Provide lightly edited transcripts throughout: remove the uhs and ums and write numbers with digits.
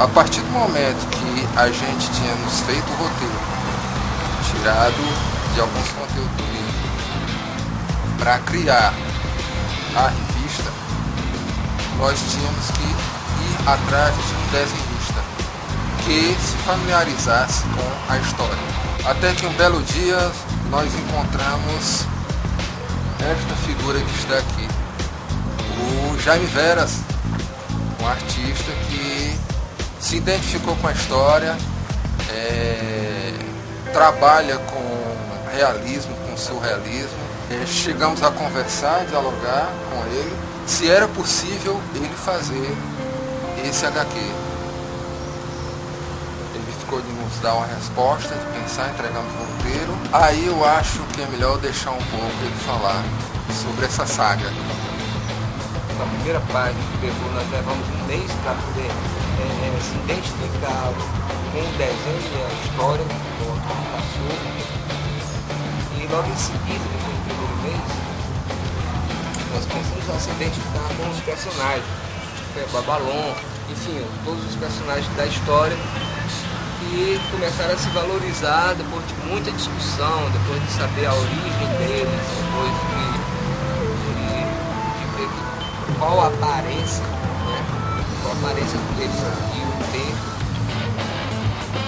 A partir do momento que a gente tinha nos feito o roteiro, tirado de alguns conteúdos do livro, para criar a revista, nós tínhamos que ir atrás de um desenhista que se familiarizasse com a história. Até que um belo dia nós encontramos esta figura que está aqui, o Jaime Veras, um artista que se identificou com a história, trabalha com realismo, com surrealismo. Chegamos a conversar, dialogar com ele, se era possível ele fazer esse HQ. Ele ficou de nos dar uma resposta, de pensar, entregamos o roteiro. Aí eu acho que é melhor deixar um pouco ele falar sobre essa saga. A primeira página que pegou, nós levamos um mês para poder se identificar com o desenho e a história do autor passou. E logo em seguida, depois do primeiro mês, nós começamos a se identificar com os personagens, Babalon, enfim, todos os personagens da história, que começaram a se valorizar depois de muita discussão, depois de saber a origem deles, depois de ver qual a aparência, né? Qual a aparência que eles iam ter.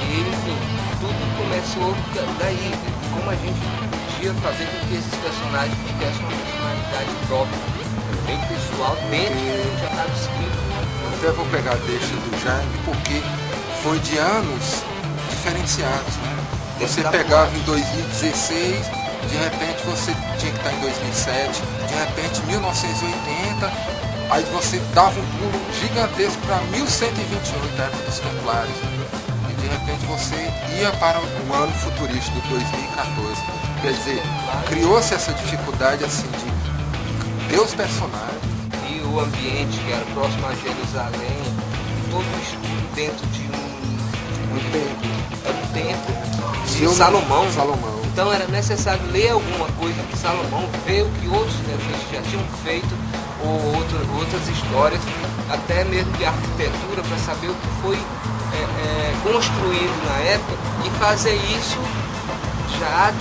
E, enfim, tudo começou daí, como a gente podia fazer com que esses personagens tivessem uma personalidade própria, bem pessoal, dentro do que já estava escrito. Eu até vou pegar a deixa do Jaime, porque foi de anos diferenciados, né? Você pegava em 2016, de repente você tinha que estar em 2007, de repente 1980, aí você dava um pulo gigantesco para 1128, a época dos Templários, e de repente você ia para o ano futurístico de 2014. Quer dizer, criou-se essa dificuldade assim de ter os personagens. E o ambiente que era próximo a Jerusalém, todo estudo dentro de um templo de Salomão. Então era necessário ler alguma coisa de Salomão, ver o que outros desenhistas já tinham feito, ou outras histórias, até mesmo de arquitetura, para saber o que foi construído na época e fazer isso já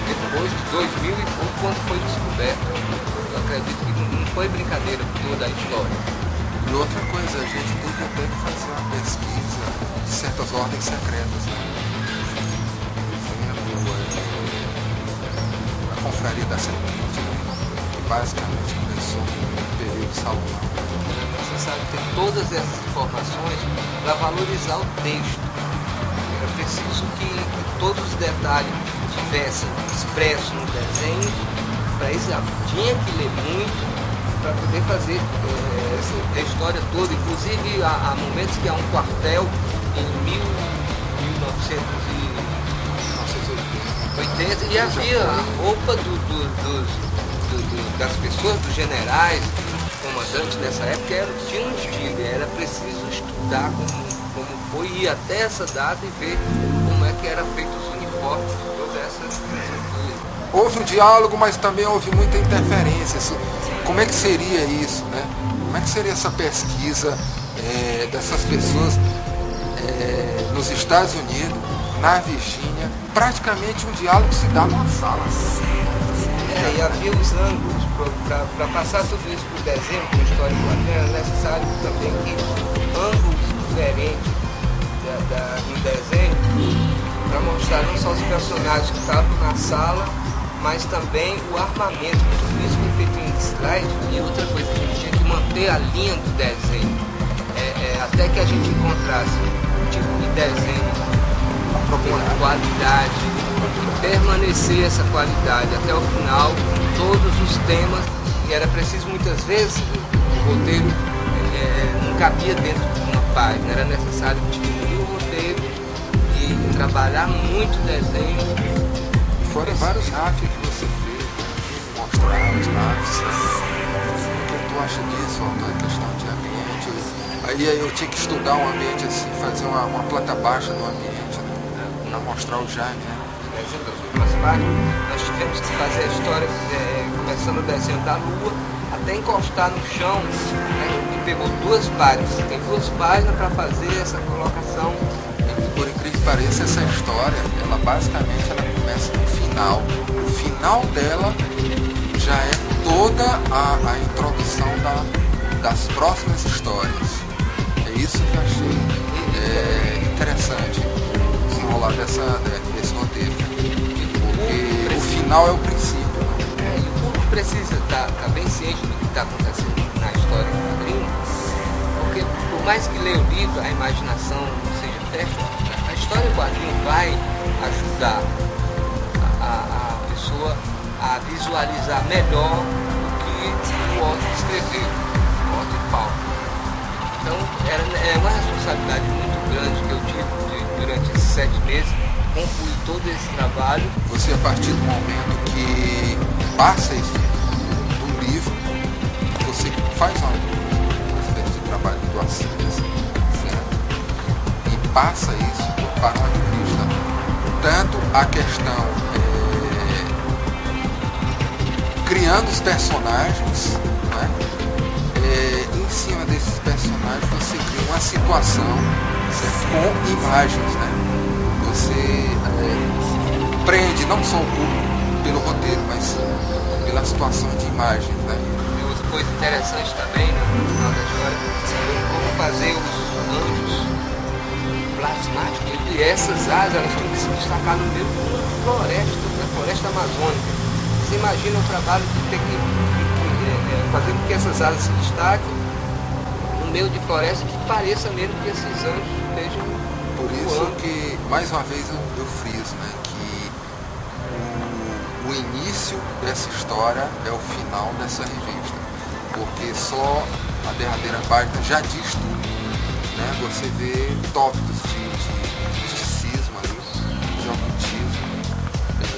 depois de 2000 e pouco, quando foi descoberto. Eu acredito que não foi brincadeira toda a história. E outra coisa, a gente teve até que fazer uma pesquisa de certas ordens secretas, né? A Confraria da Serpente, né? Que basicamente começou no período Salomão. É necessário ter todas essas informações para valorizar o texto. Era preciso que todos os detalhes tivessem expressos no desenho, para isso tinha que ler muito para poder fazer a história toda. Inclusive há momentos que há um quartel em 1980 e havia a roupa das pessoas, dos generais, comandantes dessa época, tinha um estilo, era preciso estudar como foi, ir até essa data e ver como é que era feito os uniformes, toda essa coisa. Houve um diálogo, mas também houve muita interferência. Como é que seria isso, né? Como é que seria essa pesquisa dessas pessoas nos Estados Unidos, na Virgínia? Praticamente um diálogo se dá numa sala. E havia os ângulos, para passar tudo isso para o desenho, para a história do quadrinho, era necessário também que ângulos diferentes no desenho, para mostrar não só os personagens que estavam na sala, mas também o armamento. Tudo isso foi feito em slide. E outra coisa, a gente tinha que manter a linha do desenho, até que a gente encontrasse um tipo de desenho com qualidade, e permanecer essa qualidade até o final, todos os temas. E era preciso, muitas vezes, o roteiro não cabia dentro de uma página, era necessário diminuir o roteiro e trabalhar muito o desenho. Foram vários rápidos que você fez, né? Mostrar os rápidos. O que tu acha disso, autor, em questão de ambiente? Aí eu tinha que estudar um ambiente assim, fazer uma planta baixa no ambiente, né? Para mostrar o Jaime, né? Das últimas páginas, nós tivemos que fazer a história começando o desenho da lua, até encostar no chão, né? pegou 2 páginas, você tem 2 páginas para fazer essa colocação. Por incrível que pareça, essa história, ela basicamente ela começa no final. O final dela já é toda a introdução das próximas histórias. É isso que eu achei interessante desenrolar desse roteiro. Porque o final é o princípio. E o público precisa estar bem ciente do que está acontecendo na história do quadrinho, porque por mais que leia o livro, a imaginação seja fértil, a história do quadrinho vai ajudar a pessoa a visualizar melhor o que o autor escreveu, o autor de Paulo. Então é uma responsabilidade muito grande que eu tive durante esses 7 meses, concluir todo esse trabalho. Você, a partir do momento que passa isso do livro, você faz uma espécie de trabalho de doação, certo? E passa isso para um ativista. Tanto a questão criando os personagens, né? Em cima desses personagens você cria uma situação, certo? Com imagens, né? Você prende não só o público pelo roteiro, mas pela situação de imagens, né? E outra coisa interessante também, no final da história, é como fazer os anjos plasmáticos. E essas asas elas têm que se destacar no meio de uma floresta, da floresta amazônica. Você imagina o trabalho de ter que fazer com que essas asas se destaquem no meio de floresta, que pareça mesmo que esses anjos estejam por isso voando. Que, mais uma vez, eu friso, né, que o início dessa história é o final dessa revista, porque só a derradeira página já diz tudo, né? Você vê tópicos de misticismo ali, de ocultismo,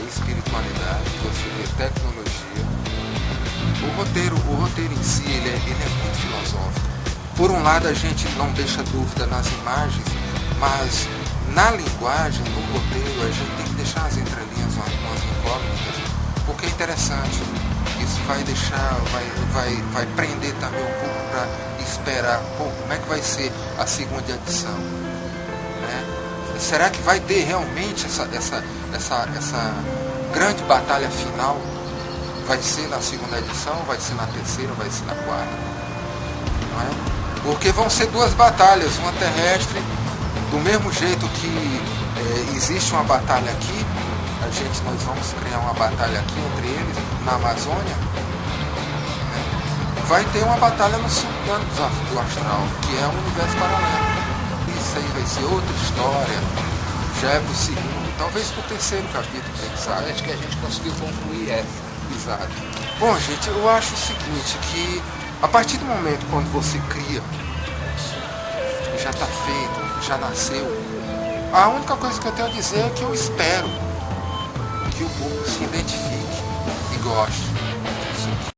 espiritualidade, você vê tecnologia. O roteiro em si, ele é muito filosófico. Por um lado, a gente não deixa dúvida nas imagens, mas na linguagem, no roteiro, a gente tem que deixar as entrelinhas, umas incógnitas, porque é interessante. Isso vai deixar, vai prender também um pouco para esperar, como é que vai ser a segunda edição, né? Será que vai ter realmente essa grande batalha final? Vai ser na segunda edição, vai ser na terceira, vai ser na quarta, não é? Porque vão ser 2 batalhas, uma terrestre, do mesmo jeito que existe uma batalha aqui, nós vamos criar uma batalha aqui entre eles, na Amazônia, né? Vai ter uma batalha no subplano do astral, que é um universo paralelo. Isso aí vai ser outra história, já é pro segundo, talvez pro terceiro capítulo, quem sabe. Acho que a gente conseguiu concluir essa. Exato. Bom, gente, eu acho o seguinte, que a partir do momento quando você cria, já está feito, já nasceu, a única coisa que eu tenho a dizer é que eu espero que o público se identifique e goste disso aqui.